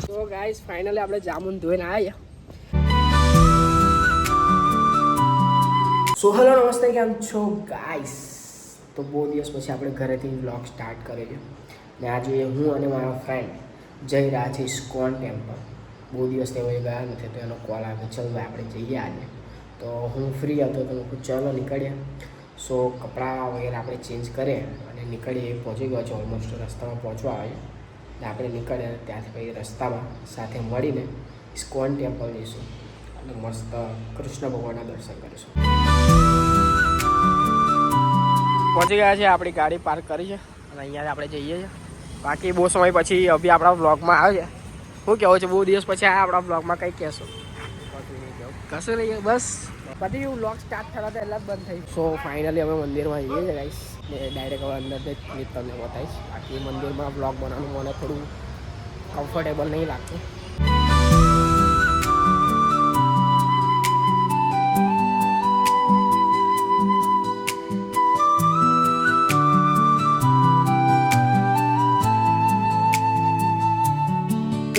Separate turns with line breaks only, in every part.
તો guys finally આપણે જામુન ધોઈને આવ્યા. સો હેલો નમસ્તે, કેમ છો ગાઈસ? તો બહુ દિવસ પછી આપણે ઘરેથી વ્લોગ સ્ટાર્ટ કર્યો છે ને આજે હું અને મારો ફ્રેન્ડ જઈ રહ્યા છીએ ઇસ્કોન ટેમ્પલ. બહુ દિવસ તે ગયા નથી તો એનો કોલ આવ્યો, ચલ ભાઈ આપણે જઈએ આજે. તો હું ફ્રી હતો તો હું ચલો નીકળીએ. સો કપડાં વગેરે આપણે ચેન્જ કરીએ અને નીકળીએ. પહોંચી ગયો છે, ઓલમોસ્ટ રસ્તામાં પહોંચવા આવે ને આપણે નીકળીએ. ત્યાંથી પછી રસ્તામાં સાથે મળીને ઇસ્કોન ટેમ્પલ જઈશું અને મસ્ત કૃષ્ણ ભગવાનના દર્શન કરીશું. પહોંચી ગયા છે, આપણી ગાડી પાર્ક કરી છે અને અહીંયા આપણે જઈએ છીએ. બાકી બહુ સમય પછી અભી આપણા બ્લોગમાં આવે છે. શું કહેવું છે, બહુ દિવસ પછી આ આપણા બ્લોગમાં કંઈ કહેશો? કશું નહીં, બસ પછી બ્લોગ સ્ટાર્ટ થતા પહેલાં જ બંધ થઈ. સો ફાઇનલી અમે મંદિરમાં જઈએ છીએ ગાઈસ ને ડાયરેક્ટ હવે અંદર જ ક્લિપ તમને બતાવીશ. બાકી મંદિરમાં બ્લોગ બનાવવાનું મને થોડું કમ્ફર્ટેબલ નહીં લાગતું.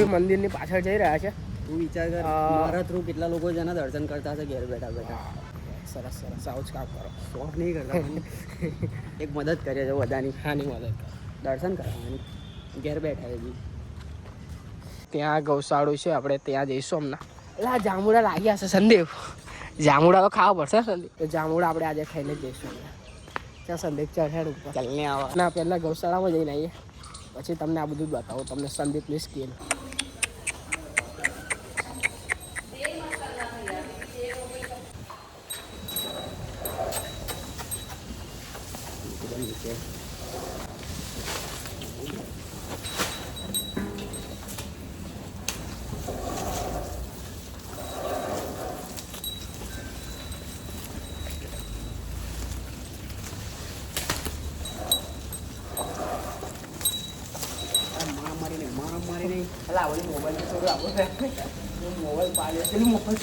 મંદિરની પાછળ જઈ રહ્યા છે.
તું વિચાર કર, મારા થ્રુ કેટલા લોકો જેના દર્શન કરતા હશે ઘેર બેઠા બેઠા.
સરસ સરસ, આવું જ કામ કરો.
શોખ નહીં કરતા, એક મદદ કરીએ છે બધાની.
હાની મદદ કરો,
દર્શન કરવાની ઘેર બેઠા બી.
ત્યાં ગૌશાળું છે, આપણે ત્યાં જઈશું હમણાં. એટલે આ જામુડા લાગ્યા છે સંદીપ. જામુડા તો ખાવા પડશે સંદીપ. તો જામુડા આપણે આજે ખાઈને જઈશું. ત્યાં સંદીપ ચઢાડ ઉપર
ચાલને આવા
ના પહેલાં ગૌશાળામાં જઈને આવીએ, પછી તમને આ બધું બતાવું, તમને સંદીપની સ્કીલ. મોબાઈલ પાડ્યો મોબાઈલ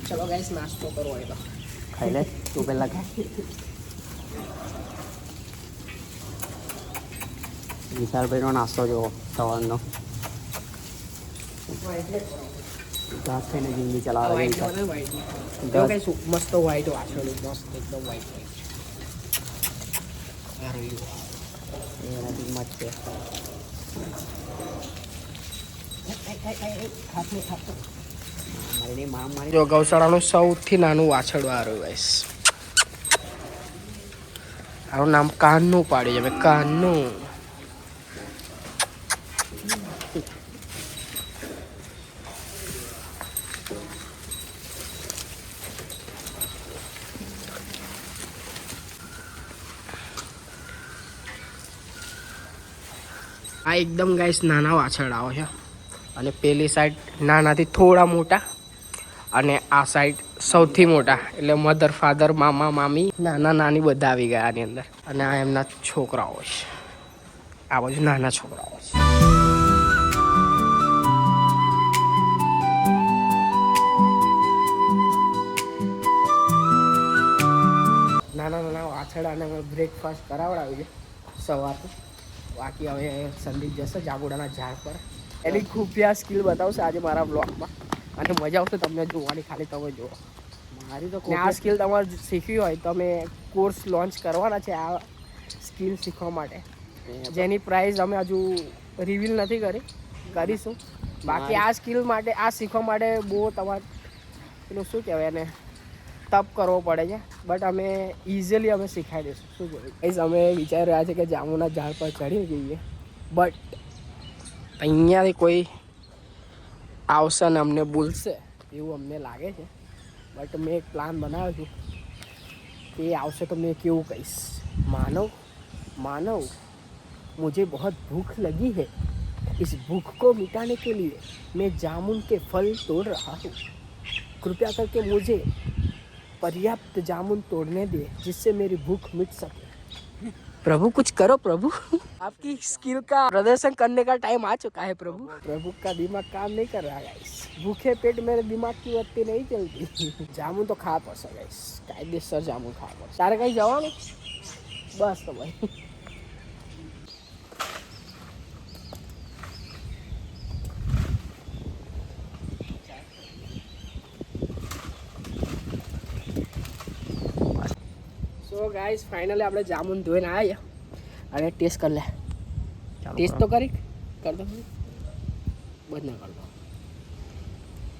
ચલો ગાઈસ, નાસ્તો કરો હોય તો
ખાઈ લે. તું પહેલા ખાય. વિશાલભાઈનો નાસ્તો જોવો સવારનો. ઘાસ ખાઈને જિંદગી ચલાવે.
મસ્ત વ્હાઈટ વાછળું, મસ્ત એકદમ વ્હાઈટ
એનાથી મત છે.
જો ગૌશાળાનું સૌથી નાનું વાછરડું આ રહ્યું ગાઈસ. આનું નામ કાનનું પાડ્યું છે, કાનનું. આ એકદમ ગાઈસ નાના વાછરડાઓ છે અને પેલી સાઈડ નાનાથી થોડા મોટા અને આ સાઈડ સૌથી મોટા, એટલે મધર ફાધર મામા મામી નાના નાની બધા આવી ગયા આની અંદર. અને આ એમના છોકરાઓ છે, આ બાજુ નાના છોકરાઓ છે. નાના નાના વાછરડાને અમે બ્રેકફાસ્ટ કરાવડાવ્યું છે સવારથી. બાકી હવે સંદીપ જશે જાબુડાના ઝાડ પર. એની ખુફિયા સ્કિલ બતાવશે આજે મારા બ્લોગમાં અને મજા આવશે તમને જોવાની. ખાલી તમે જુઓ.
મારી તો
આ સ્કિલ તમારે શીખવી હોય તો અમે કોર્સ લોન્ચ કરવાના છે આ સ્કિલ શીખવા માટે, જેની પ્રાઇસ અમે હજુ રિવીલ નથી કરીશું. બાકી આ સ્કિલ માટે, આ શીખવા માટે બહુ તમારે પેલું શું કહેવાય એને, તપ કરવો પડે છે. બટ અમે ઇઝીલી અમે શીખાઈ દઈશું. શું કહેવાય, અમે વિચારી રહ્યા છીએ કે જાંબુના ઝાડ પર ચડી જઈએ, બટ અહીંયાથી કોઈ આવશે ને અમને બોલશે એવું અમને લાગે છે. બટ મેં એક પ્લાન બનાવ્યો છું કે આવશે તો મેં કેવું કહીશ, मानव मुझे बहुत भूख लगी है, इस भूख को मिटाने के लिए मैं जामुन के फल तोड़ रहा हूँ, कृपया करके मुझे पर्याप्त जामुन तोड़ने दे जिससे मेरी भूख मिट सके. प्रभु कुछ करो प्रभु, आपकी स्किल का प्रदर्शन करने का टाइम आ चुका है प्रभु। प्रभु का दिमाग काम नहीं कर रहा गाइस, भूखे पेट मेरे दिमाग की बत्ती नहीं चलती। जामुन तो खा પડશે ગાઈસ, કાયદેસર જામુન ખાવા પડશે। તારે કઈ જવાનું? બસ તો ભાઈ સો ગાઈસ ફાઇનલી આપણે જામુન ધોઈને આવ્યા અને ટેસ્ટ કરી લે। ટેસ્ટ તો કરી કર દો, બંધ ના કર દો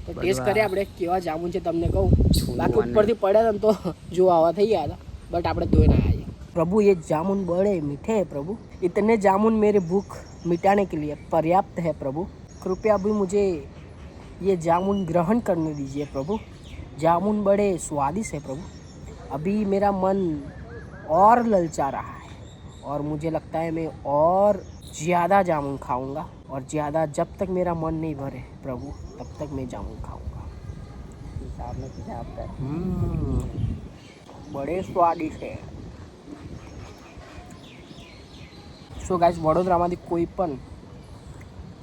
તો ટેસ્ટ કરીએ આપણે કેવા જામુન છે તમને કહું। બાકી ઉપરથી પડ્યા હતા તો જો આવા થઈ ગયા હતા, બટ આપણે ધોઈને આવ્યા। प्रभु ये जामुन बड़े मीठे हैं प्रभु, इतने जामुन मेरे भूख मिटाने के लिए पर्याप्त है प्रभु। कृपया अभी मुझे ये जामुन ग्रहण करने दीजिए प्रभु। जामुन बड़े स्वादिष्ट है प्रभु, अभी मेरा मन और ललचा रहा है और मुझे लगता है मैं और ज़्यादा जामुन खाऊंगा, और ज़्यादा जब तक मेरा मन नहीं भरे प्रभु तब तक मैं जामुन खाऊंगा। हिसाब में हिसाब कर, बड़े स्वादिष्ट है। સો ગાઈસ વડોદરામાંથી કોઈ પણ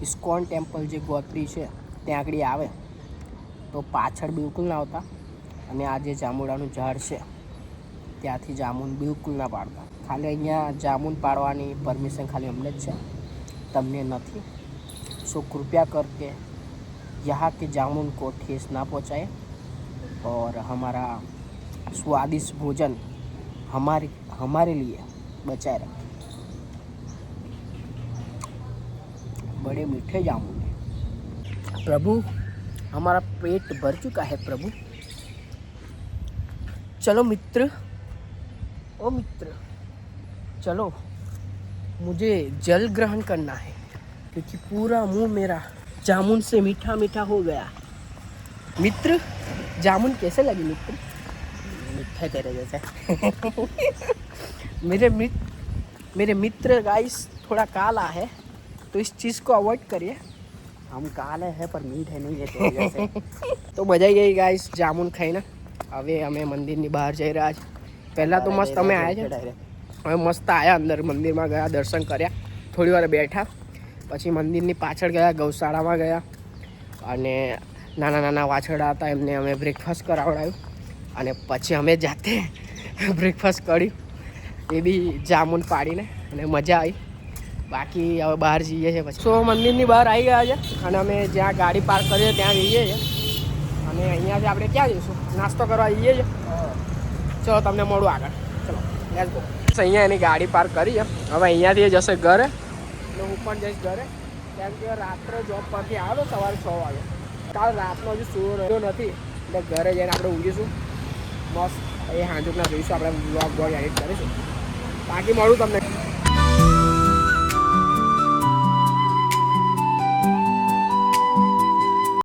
ઇસ્કોન ટેમ્પલ જે ગોત્રી છે ત્યાં આગળ આવે તો પાછળ બિલકુલ ના આવતા, અને આ જે જાંબુડાનું ઝાડ છે ત્યાંથી જામુન બિલકુલ ના પાડતા। ખાલી અહીંયા જામુન પાડવાની પરમિશન ખાલી અમને જ છે, તમને નથી। सो कृपया करके यहाँ के जामुन को ठेस ना पहुँचाए और हमारा स्वादिष्ट भोजन हमारे लिए बचाए रखें। बड़े मीठे जामुन हैं प्रभु, हमारा पेट भर चुका है प्रभु। चलो मित्र, ओ मित्र चलो, मुझे जल ग्रहण करना है क्योंकि पूरा मुंह मेरा जामुन से मीठा मीठा हो गया। मित्र जामुन कैसे लगी मित्र? मीठे तेरे जैसे। मेरे मित्र गाइस थोड़ा काला है तो इस चीज़ को अवॉइड करिए।
हम काले हैं पर मीठे नहीं है तेरे जैसे।
तो मजा ही गई गाइस जामुन खाई ना। હવે અમે મંદિરની બહાર જઈ રહ્યા છીએ। પહેલાં તો મસ્ત અમે આવ્યા છે, હવે મસ્ત આવ્યા અંદર મંદિરમાં ગયા, દર્શન કર્યા, થોડી વાર બેઠા, પછી મંદિરની પાછળ ગયા, ગૌશાળામાં ગયા, અને નાના નાના વાછરડા હતા એમને અમે બ્રેકફાસ્ટ કરાવડાવ્યું, અને પછી અમે જાતે બ્રેકફાસ્ટ કર્યું, એ બી જામુન પાડીને, અને મજા આવી। બાકી હવે બહાર જઈએ છીએ પછી। સો મંદિરની બહાર આવી ગયા છે અને અમે જ્યાં ગાડી પાર્ક કરીએ ત્યાં જઈએ છીએ, અને અહીંયાથી આપણે ક્યાં જઈશું? નાસ્તો કરવા જઈએ છીએ। ચલો તમને મળું આગળ, ચલો લેટ્સ ગો। અહીંયા એની ગાડી પાર્ક કરી છે, હવે અહીંયાથી જશે ઘરે, એટલે હું પણ જઈશ ઘરે, કેમ કે રાત્રે જોબ પરથી આવ્યો સવારે 6 વાગે, કાલ રાતનો હજુ સૂવો રહ્યો નથી, એટલે ઘરે જઈને આપણે ઊંઘીશું મસ્ત। એ હાંજુકના જોઈશું, આપણે વ્લોગ એડિટ કરીશું। બાકી મળું તમને।